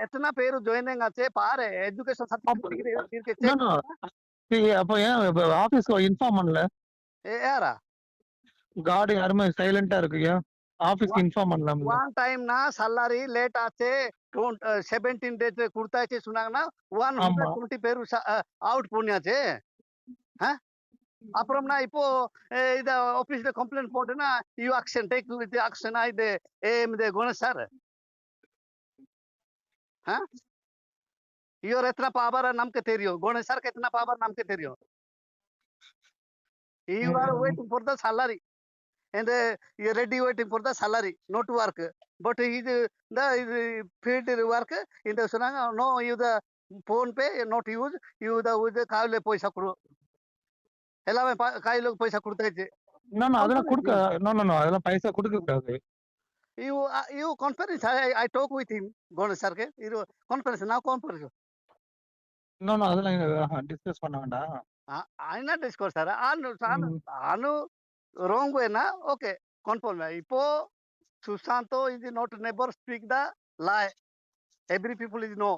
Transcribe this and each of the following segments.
எத்தனை பேரு ஜாயினிங் ஆச்சு பாரு. எஜுகேஷன் அப்ப சர்டிபிகேட் இருக்கு நோ, செக் நோ. பண்ணு. அப்ப ஏன் ஆபீஸ்க்கு இன்ஃபார்ம் பண்ணல? யாரா? கார்டு யாருமே சைலண்டா இருக்கு. ஏன் ஆபீஸ்க்கு இன்ஃபார்ம் பண்ணலாம்ல? ஒன் டைம்னா salary லேட் ஆச்சு. 17 டேஸ் கொடுத்தாச்சு சொன்னாங்கன்னா ஆமா. 120 பேர் அவுட் பண்ணியாச்சு. அப்புறம்னா இப்போ இத ஆபீஸ்ல கம்ப்ளைண்ட் போட்டுனா you action take with action இது இது கணேஷ் சார். இவர் எத்தனை பவர் நமக்கு தெரியும். கணேஷ் சார் எத்தனை பவர் நமக்கு தெரியும். You are waiting for the salary and you are ready waiting for the salary, not work. But இது the field work இந்த சொன்னாங்க no you the phone pay not use you the கையில பைசா கொடு. எல்லாமே கையில பைசா கொடுத்தாச்சு. No, no. அதெல்லாம் கொடுக்க நோ, நோ, நோ. அதெல்லாம் பைசா கொடுக்க கூடாது. You conference I talk with him Ganesh sir ke இது conference now conference. No, no. அதெல்லாம் டிஸ்கஸ் பண்ண வேண்டாம். ఆయన డిస్కోర్స్ సార్ అను రాంగ్ వేనా ఓకే కన్ఫర్మ్ ఇప్పో సుశాంత్ ఇది not neighbour speak the lie every people is no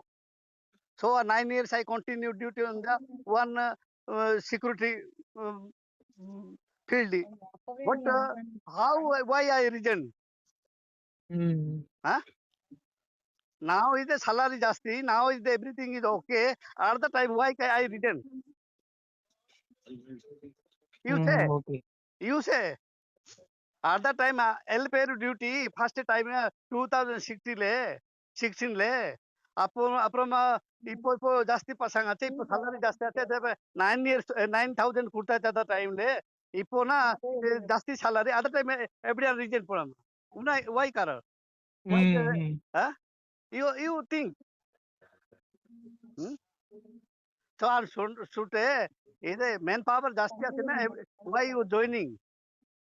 so 9 years I continue duty on the one security field but how why I resign now is the salary jasti now is the everything is okay at the time why I resign okay. you say at that time L பேரு duty first time 2016 அப்புறமா இப்போ ஜாஸ்தி பசங்க ஆச்சு. இப்போ salary ஜாஸ்தி ஆச்சு. 9 years 9000 கொடுத்தாச்சு அந்த டைம்ல. இப்போனா ஜாஸ்தி salary அந்த டைம் எப்படியா ரிஜெக்ட் பண்ணலாம். உன்னை why கார you think so আর শুটে இது மேன் பவர் ஜாஸ்தி আছে না why you joining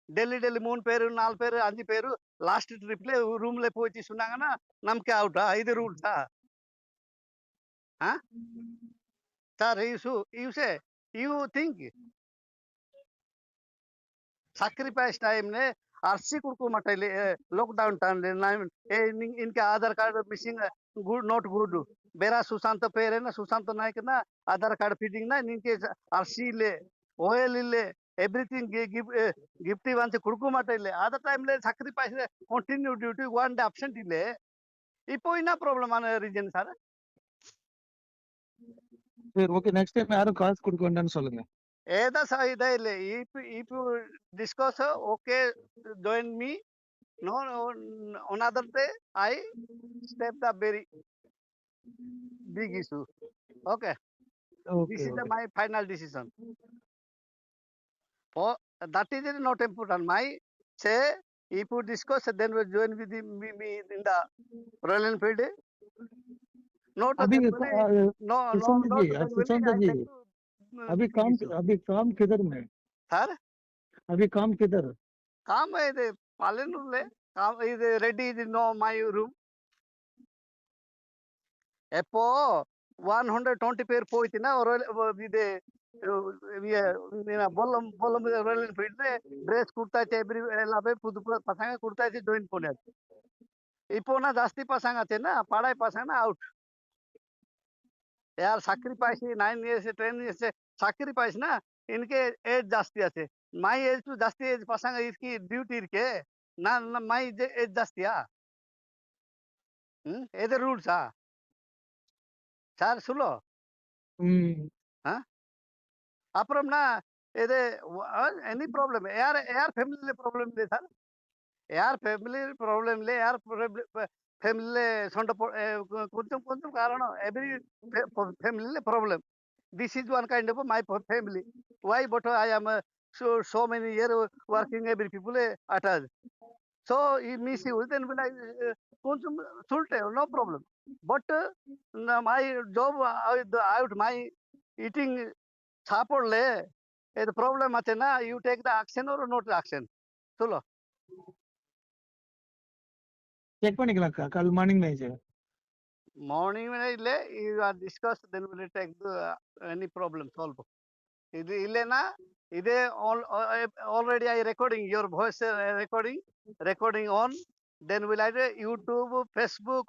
ఢిల్లీ మూడు పేరు 4 పేరు 5 పేరు లాస్ట్ ట్రిప్ లే రూమ్ లే పోయి சொன்னாங்கன்னா நமக்கு அவுட்டா இது ரூல்ஸா sir you say you think sacrifice time ने आरसी कुड़को मटाइले लॉकडाउन टाइम ले इनके Aadhaar card missing good not good बेरा सुशांत पेर है ना सुशांत नायक ना आधार कार्ड फीडिंग ना इनके आरसी ले ओएल ले everything gift once कुड़को मटाइले आधा टाइम ले sacrifice continue duty one day absent ले இப்போ என்ன ப்ராப்ளம் ஆன ரீசன் சார். சரி, ஓகே. நெக்ஸ்ட் டைம் யாரும் காசு கொடுக்க வேண்டாம்னு சொல்லுங்க. ஏதா இதே இல்ல if you discuss okay join me no another day I step the very big issue okay this is my final decision oh that is not important my say if you discuss then we join with me in the Royal Enfield not अभी no Sushant जी अभी काम किधर में sir अभी काम किधर काम இது பாலனூர்ல काम இது ரெடி இது நோ மை ரூம் எப்போ 120 பேர் போயிட்டுனா இது பொல்லம் ராயல் என்ஃபீல்டு ட்ரெஸ் கொடுத்தாச்சு எல்லாமே புது பசங்க கொடுத்தாச்சு ஜாயின் பண்ணியாச்சு. இப்போனா ஜாஸ்தி பசங்க ஆச்சுன்னா படாய் பசங்கன்னா அவுட் यार sacrifice 9 years 10 years sacrifice ना इनके एज जास्ती আছে माई एज टू जास्ती एज पसंग इसकी ड्यूटी इरके ना माई एज जास्ती एदे रूल्स சார் சொல்லு அப்புறம்னா இது எனி ப்ராப்ளம் யார் ஃபேமிலியில ப்ராப்ளம் இல்லை சார் யார் ஃபேமிலி ப்ராப்ளம் இல்லை யார் ஃபேமிலியில சண்டை கொஞ்சம் கொஞ்சம் காரணம் எவ்ரி ஃபேமிலியில problem this is one kind of my family why but I am so many years working every people attached so he miss you then when I கொஞ்சம் சொல்லிட்டேன் no problem but my job out my eating சாப்பிடல இது problem ஆச்சுன்னா you take the action or not action சொல்லு check பண்ணிக்கலாம் கால் morning மேஜ் morning when I lay you are discussed then will take the any problem solve இது இல்லைன்னா இதே already I recording your voice recording on then will I YouTube Facebook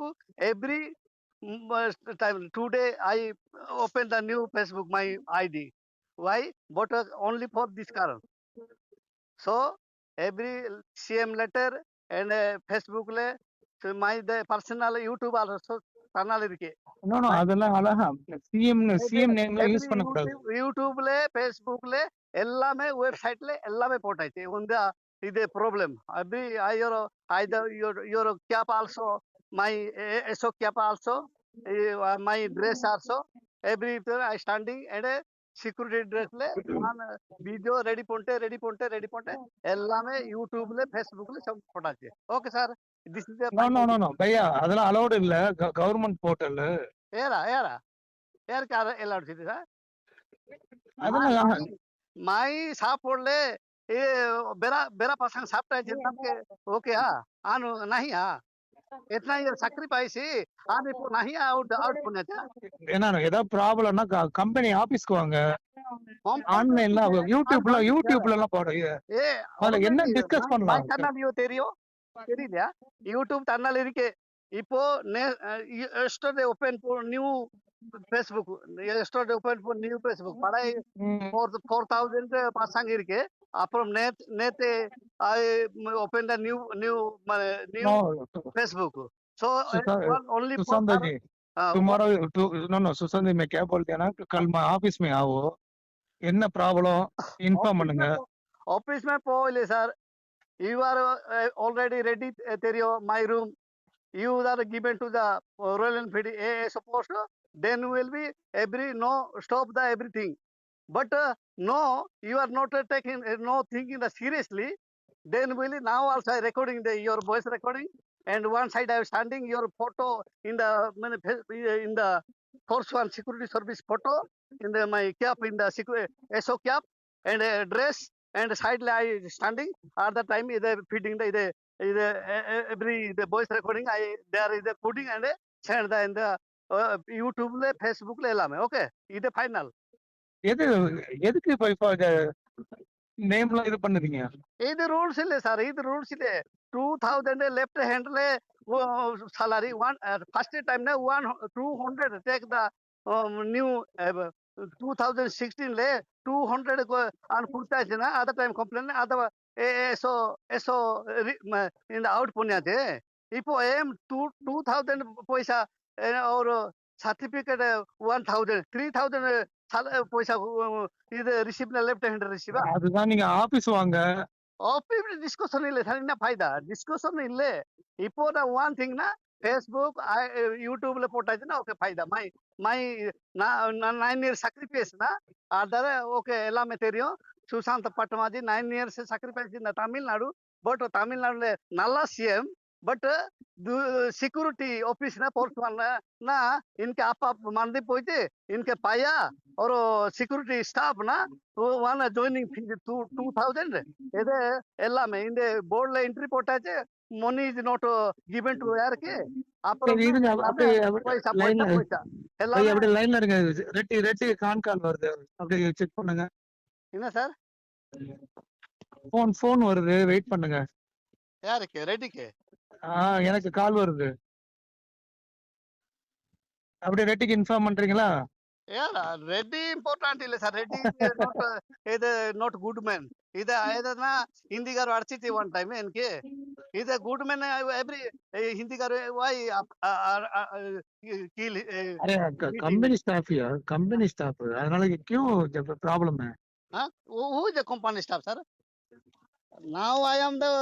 every time. Today I open the new Facebook my ID. Why? But only for this karan. So every CM letter and Facebook le so my the personal YouTube also channel irke. No no My அதெல்லாம் அழகா CM நேம்ல use every பண்ணக்கூடாது. YouTube le Facebook le எல்லாமே website le எல்லாமே போட்டாச்சு. இந்த இது problem. Abhi your either your cap also my SO cap also my dress also everything I standing and security dress le நான் video ready ponte எல்லாமே YouTube le Facebook le सब போட்டாச்சு. Okay sir, this is the no no final. No no பையா அதெல்லாம் allowed இல்ல government portal. ஏரா யாருக்கு allowed இது sir? அதெல்லாம் my सापडले ए बेरा पासन सापटायचे नमके ओके हा आनु नाही हा इतना ये sacrifice आने को नहीं आउट पुण्याच्या என்ன ஏதாவது ப்ராப்ளம்னா கம்பெனி ஆபீஸ்க்கு வாங்க. ஆன்லைன்ல company யூடியூப்ல எல்லாம் போட ए அதுல என்ன already டிஸ்கஸ் my பண்ணலாம். channel yo தெரியலையா யூடியூப் channel இருக்கு இப்போ yesterday open for new Facebook yesterday open for new Facebook படை ம். 4000 பசங்க இருக்கு அப்புறம் நேத்து I open the new No, Facebook so only for Sushant जी तुम्हारा नो सुशांत जी मैं क्या बोलते हैं ना कल मैं ऑफिस में आओ என்ன ப்ராப்ளம் இன்ஃபார்ம் பண்ணுங்க. ஆபீஸ் में போயிலே sir you are already ready தெரியும் my room you are given to the Royal Enfield suppose then will be no stop the everything but no you are not taking no thinking the seriously then will now also I recording your voice recording and one side I am standing your photo in the force one security service photo in my cap in the SO cap and dress and side I standing at the time is feeding the every the voice recording there is the putting and send the in the YouTube le Facebook le எல்லாமே okay இது final எதுக்கு இப்போ நேம்லாம் இது பண்ணுறீங்க. இது rules இல்ல sir இது rules இல்ல 2000 left hand le salary one first time na 200 take the new 2016 le 200 on purta na other time complain other so in the out punyate ipo am 2000 paisa or certificate 1000 3000 paisa இது receipt left hand ரிசிவா அதுதான் நீங்க office வாங்க. Office discussion இல்ல sir என்ன फायदा discussion இல்ல இப்போ நான் ஒன் திங் ना Facebook யூடியூப்ல போட்டாச்சுன்னா ஓகே फायदा மை நான் 9 இயர்ஸ் sacrifice அதர ஓகே எல்லாமே தெரியும் சுசாந்த் பட்டமாஜி 9 இயர்ஸ் sacrifice இந்த தமிழ்நாடு பட் தமிழ்நாடுல நல்ல சிஎம் बट सिक्योरिटी ऑफिस ना फोर्स ना इनके आप मंदी पोते इनके पाया और सिक्योरिटी स्टाफ ना वन जॉइनिंग फीस 2000 इधे एल्ला में इंदे बोर्ड ले एंट्री पोटाचे money is not given to यार के இருங்க அப்படியே पैसा லைன்ல पैसा पैसा एल्ला ஐயா அப்படியே லைன்ல இருங்க. ரெட்டி கால் வருது அப்படியே செக் பண்ணுங்க. என்ன சார் ஃபோன் வருது வெயிட் பண்ணுங்க. யாருக்கு ரெட்டிக்கு எனக்கு கால் வருது. அப்படியே ரெட்டிக்கு இன்ஃபார்ம் பண்றீங்களா. ரெட்டி இம்பார்ட்டன்ட் இல்ல சார் ரெட்டி இது நாட் குட் மேன் இது ఏదైనా హిందీ గారు అడిచితే వన్ టైం ఎన్కి ఇది గుడ్ मैन एवरी हिंदी गारू वाई कील अरे कंपनी स्टाफ यार कंपनी स्टाफ அதனால क्यों जब प्रॉब्लम है. who is the company staff sir now I am the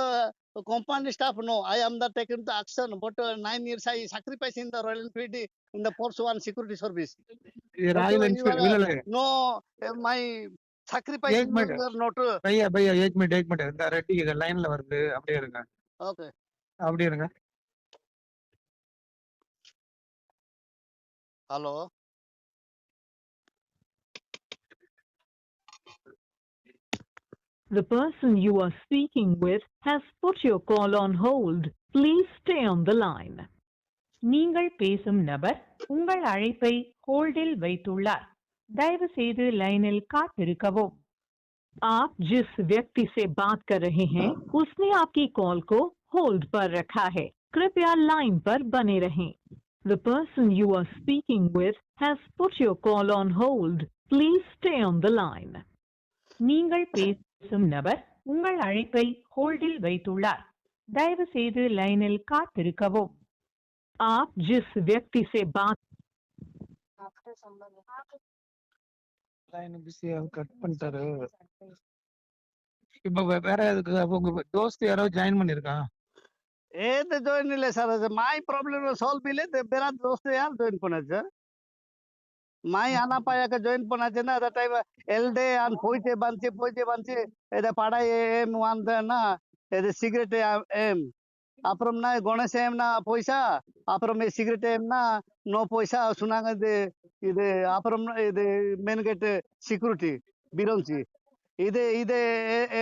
company staff no I am the taken the action but 9 years I sacrifice in the Royal Enfield in the force one security service royal Enfield இல்ல no my sacrifice एक minute not भैया एक minute இந்த ரெட்டி லைன்ல வருது அப்படியே இருங்க. okay அப்படியே இருங்க. hello The person you are speaking with has put your call on hold. Please stay on the line. நீங்கள் பேசும் நபர் உங்கள் அழைப்பை ஹோல்டில் வைத்துள்ளார். தயவு செய்து லைனில் காத்திருக்கவும். आप जिस व्यक्ति से बात कर रहे हैं उसने आपकी कॉल को होल्ड पर रखा है. कृपया लाइन पर बने रहें. The person you are speaking with has put your call on hold. Please stay on the line. நீங்கள் பேசும் நபர் உங்கள் அழைப்பை ஹோல்டில் வைத்துள்ளார். தயவு செய்து லைனில் காத்திருக்கவும். आप जिस व्यक्ति से बात லைன் பிஸியா கட் பண்ணிட்டாரு. இப்ப வேற எதுக்கு உங்க தோஸ்து யாரோ ஜாயின் பண்ணிருக்கான்? ஏது ஜாயின் இல்லை சார். माई प्रॉब्लम सॉल्व मिले तो मेरा दोस्त यार जॉइन பண்ண சார். माई आना पाया का जॉइन பண்ண ना that time एलडे and போயிட்டே பஞ்சி இத படை ஏம் வந்தனா இது சிகரெட் ஏம் அப்புறம்னா கணேஷ் ஏம்னா பைசா அப்புறம் சிகரெட் ஏம்னா நோ பைசா சொன்னாங்க. இது அப்புறம் இது மெயின் கேட் செக்யூரிட்டி பிரோன்சி இது இது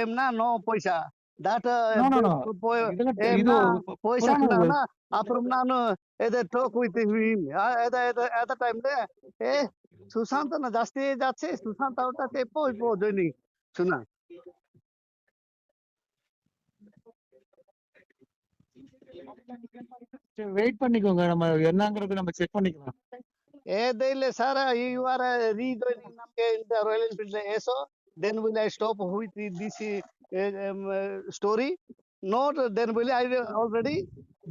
ஏம்னா நோ பைசா that No, no, no. இது ஏம்னா பைசா புராண சொன்னாங்கன்னா அப்புறம் ನಾನು ಇದು talk with him at the time ಏ ಸುಶಾಂತ್ ಅನ್ನ ಜಾಸ್ತಿ ಜಾಸ್ತಿ ಸುಶಾಂತ್ ಅವ್ರ இப்போ joining சொன்னா. வெயிட் பண்ணிக்கோங்க. நம்ம என்னங்கிறது நம்ம செக் பண்ணிக்கலாம். ಏದೇ ಇಲ್ಲ ಸರ್. you are rejoining ನಮ್ಗೆ in the Royal Enfield ASO then will I stop with this story not then will I already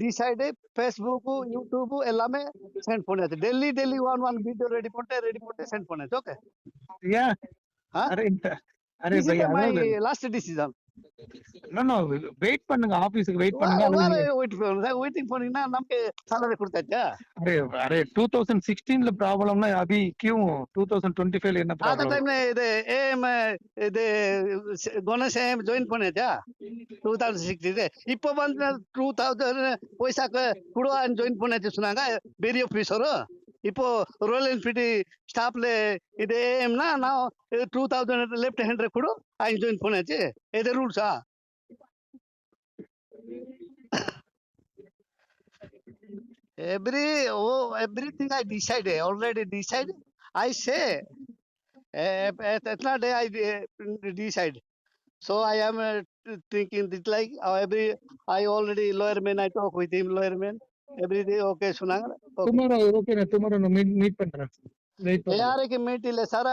decided Facebook YouTube எல்லாமே சென்ட் பண்ணியாச்சு. டெல்லி one video ரெடி போட்டு சென்ட் பண்ணியாச்சு. ஓகே ஏன்? Huh? Array this is Bhaiya my அதாவது last decision. No wait பண்ணுங்க. ஆபீஸ்க்கு wait பண்ணுங்க. waiting பண்ணீங்கன்னா நமக்கு salary கொடுத்தாச்சா? अरे 2016 ப்ராப்ளம்னா அபி क्यों 2025 என்ன அந்த ப்ராப்ளம்? டைம்ல இது ஏஎம் இது கணேஷ் ஏஎம் ஜாயின் பண்ணியாச்சா 2016 இப்போ வந்து 2000 பைசாக்கு கூட ஜாயின் பண்ணியாச்சு சொன்னாங்க பெரிய ஆஃபீஸர். இப்போ ராயல் என்ஃபீல்ட் ஸ்டாப்ல இது ஏஎம்னா நான் 2000 லெஃப்ட் ஹேண்ட் கூட ఆయన ஜாயின் பண்ணியாச்சு. இது ரூல்ஸா? everything I decided already decided. I say at that day I decide. So I am thinking that like I already lawyer man I talk with him lawyer man every day okay சொன்னாங்க. Tomorrow okay நான் tomorrow meet பண்றேன். Wait பண்ணுங்க. யாருக்கு meet இல்ல sir.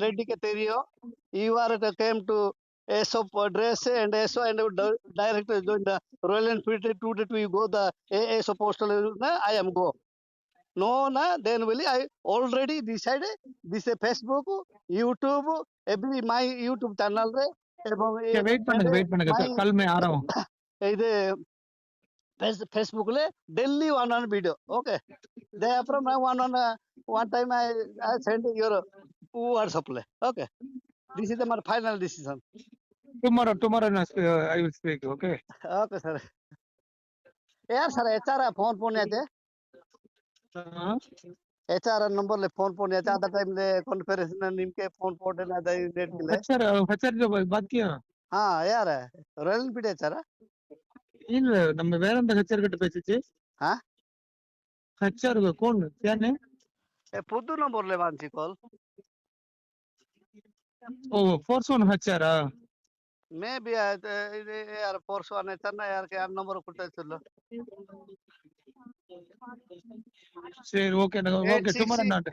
ரெட்டிக்கு தெரியும். you are came to ASO address and ASO and direct join the Royal Enfield to you go the ASO postal I am go. No, then will I already decided this Facebook, YouTube, every my YouTube channel re wait பண்ணுங்க. कल मैं आ रहा हूँ. இது Facebook le daily one video. Okay. There from one time I send your WhatsApp le. Okay. This is my final decision. tomorrow I will speak. Okay. Okay sir. यार sir HR phone ಪೋನ್ಯಾತೆ HR number ले phone ಪೋನ್ಯಾತೆ ಅದ time ले conference ನಿಮ್ಗೆ phone ಪೋಡನ ಅದ date ಇಲ್ಲ. HR जो बात किया. ಹಾ ಯಾರ ರಾಯಲ್ ಎನ್ಫೀಲ್ಡ್ HR இல்ல நம்ம வேற எந்த HR கிட்ட பேசிச்சு? ಹಾ HR कौन क्या ने? पुदू नंबर ले वांची कॉल ओ फोर्स वन HR मैं भी यार फोर्स वन HR ना यार के नंबर कुछ चलो சரி ஓகே ஓகே டுமாரோ நான்